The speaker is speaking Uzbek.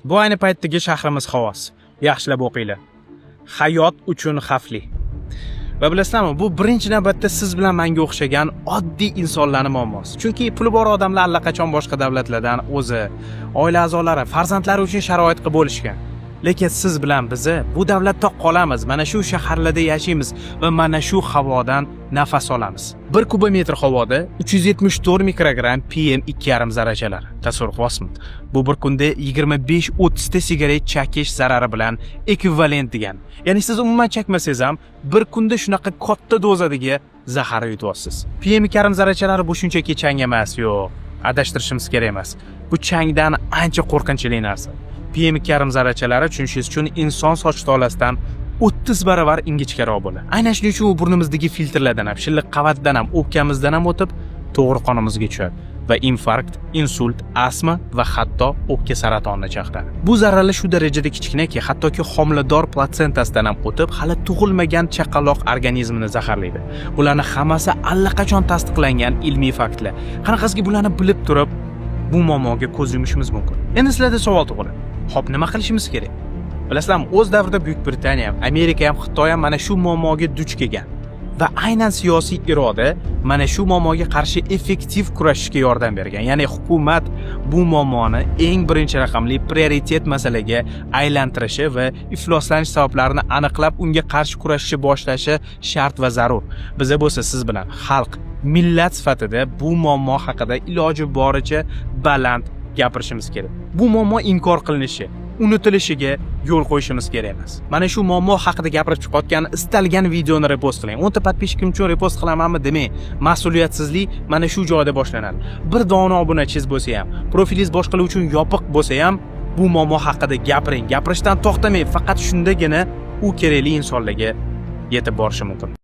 Bu ayni paytdagi shahrimiz havosi. Yaxshilab o'qinglar. Hayot uchun xavfli. Va bilasizlarmi, bu birinchi navbatda siz bilan menga o'xshagan oddiy insonlarning muammosi. Chunki puli bor odamlar allaqachon boshqa davlatlardan o'zi, oila a'zolari, farzandlari uchun sharoit qilib bo'lishgan. Lekin siz bilan bizni bu davlatda qolamiz, mana shu shaharlarda yashaymiz va mana shu havodan nafas olamiz. 1 kubometr havoda 374 mikrogramm PM 2,5 zarrachalari. Tasavvur qilyapsizmi? Bu bir kunda 25-30 ta sigaret chakish zarari bilan ekvivalent degan. Ya'ni siz umuman chakmasangiz ham bir kunda shunaqa katta dozadagi zahar yutyapsiz. PM 2,5 zarrachalari bu shunchaki chang emas, yo'q. Adashtirishimiz kerak emas. Bu changdan ancha qo'rqinchli narsa. PM 2,5 zarrachalari tushunishingiz uchun inson soch tolasidan 30 baravar ingichkaroq bo'ladi. Aynan shuning uchun u burnimizdagi filtrlardan ham, shilliq qavatdan ham, o'pkamizdan ham o'tib, to'g'ri qonimizga tushadi va infarkt, insult, astma va hatto o'pka saratonini chaqiradi. Bu zarralar shu darajada kichkinaki, hattoki homilador platsentasidan ham o'tib, hali tug'ilmagan chaqaloq organizmini zaharlaydi. Bularning hammasi allaqachon tasdiqlangan ilmiy faktlar. Qanaqasiga bularni bilib turib, bu muammoga ko'z yumishimiz mumkin. Endi sizlarda savol tug'iladi. Xo'p, nima qilishimiz kerak? Bilasizlarmi, o'z davrida Buyuk Britaniya ham, Amerika ham, Xitoy ham mana shu muammoga duch kelgan. Va aynan siyosiy iroda mana shu muammoga qarshi effektiv kurashishga yordam bergan. Ya'ni hukumat bu muammoni eng birinchi raqamli prioritet masalaga aylantirishi va ifloslanish sabablarini aniqlab unga qarshi kurashishni boshlashi shart va zarur. Biza bo'lsa siz bilan xalq, millat sifatida bu muammo haqida iloji boricha baland gapirishimiz kerak. Bu muammo inkor qilinishi, unutilishiga yo'l qo'yishimiz kerak emas. Mana shu muammo haqida gapirib chiqayotgan istalgan videoni repost qiling. 10 ta podpishkim uchun repost qilamanmi demang. Mas'uliyatsizlik mana shu joyda boshlanadi. Bir dona obunachingiz bo'lsa ham, profilingiz boshqalar uchun yopiq bo'lsa ham, bu muammo haqida gapiring. Gapirishdan to'xtamang. Faqat shundagina u kerakli insonlarga yetib borishi mumkin.